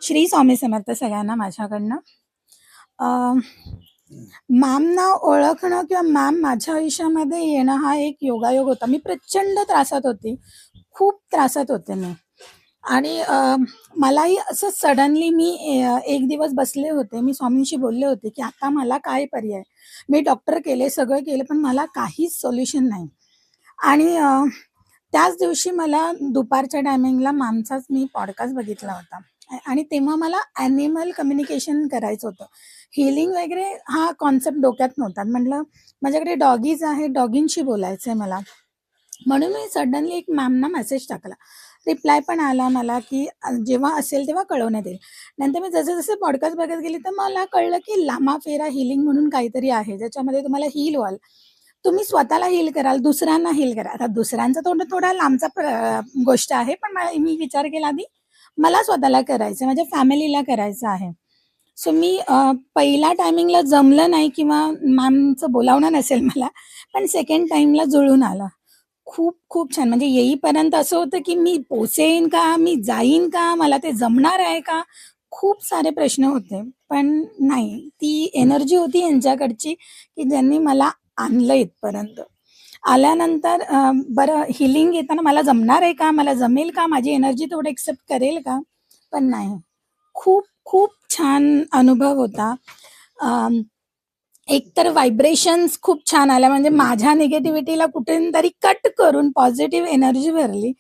श्री स्वामी समर्थ सगळ्यांना माझ्याकडनं. अ, मॅमना ओळखणं किंवा मॅम माझ्या आयुष्यामध्ये येणं हा एक योगायोग होता. मी प्रचंड त्रासात होती. खूप त्रासात होते मी. आणि मलाही असं सडनली एक दिवस बसले होते. मी स्वामींशी बोलले होते, की आता मला काय पर्याय? मी डॉक्टर केले, सगळं केलं, पण मला काहीच सोल्युशन नाही. आणि त्याच दिवशी मला दुपारच्या टायमिंगला मॅमचाच मी पॉडकास्ट बघितला होता. आणि तेव्हा मला ॲनिमल कम्युनिकेशन करायचं होतं. हीलिंग वगैरे हा कॉन्सेप्ट डोक्यात नव्हता. म्हटलं माझ्याकडे डॉगीज आहेत, डॉगींशी बोलायचं आहे मला. म्हणून मी सडनली एक मॅमना मेसेज टाकला. रिप्लाय पण आला मला, की जेव्हा असेल तेव्हा कळवण्यात येईल. नंतर मी जसे-जसे पॉडकास्ट बघत गेले, तर मला कळलं, की लामा फेरा हीलिंग म्हणून काहीतरी आहे, ज्याच्यामध्ये तुम्हाला हील व्हाल. तुम्ही स्वतःला हील कराल, दुसऱ्यांना हील करा. आता दुसऱ्यांचा थोडा लांबचा गोष्ट आहे, पण मी विचार केला आधी मला स्वतःला करायचं आहे, माझ्या फॅमिलीला करायचं आहे. सो मी पहिल्या टायमिंगला जमलं नाही किंवा मॅमचं बोलावणं नसेल मला, पण सेकंड टाईमला जुळून आलं. खूप खूप छान. म्हणजे येईपर्यंत असं होतं, की मी पोहोचेन का? मी जाईन का? मला ते जमणार आहे का? खूप सारे प्रश्न होते. पण नाही, ती एनर्जी होती यांच्याकडची, की ज्यांनी मला आणलं इथपर्यंत. आल्यानंतर बरं हीलिंग येताना मला जमणार आहे का? मला जमेल का? माझी एनर्जी तेवढं एक्सेप्ट करेल का? पण नाही. खूप खूप छान अनुभव होता. अं, एकतर व्हायब्रेशन्स खूप छान आल्या, म्हणजे माझ्या निगेटिव्हिटीला कुठूनतरी कट करून पॉझिटिव्ह एनर्जी भरली.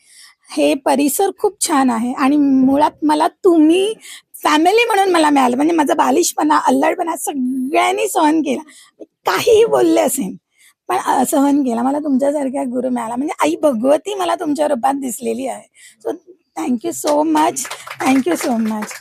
हे परिसर खूप छान आहे आणि मुळात मला तुम्ही फॅमिली म्हणून मला मिळालं. म्हणजे माझा बालिशपणा, अल्लडपणा सगळ्यांनी सहन केला. मी काहीही बोलले असेन, पण सहन केला. मला तुमच्यासारख्या गुरु मिळाला. म्हणजे आई भगवती मला तुमच्या रूपात दिसलेली आहे. So thank so much. Thank so much.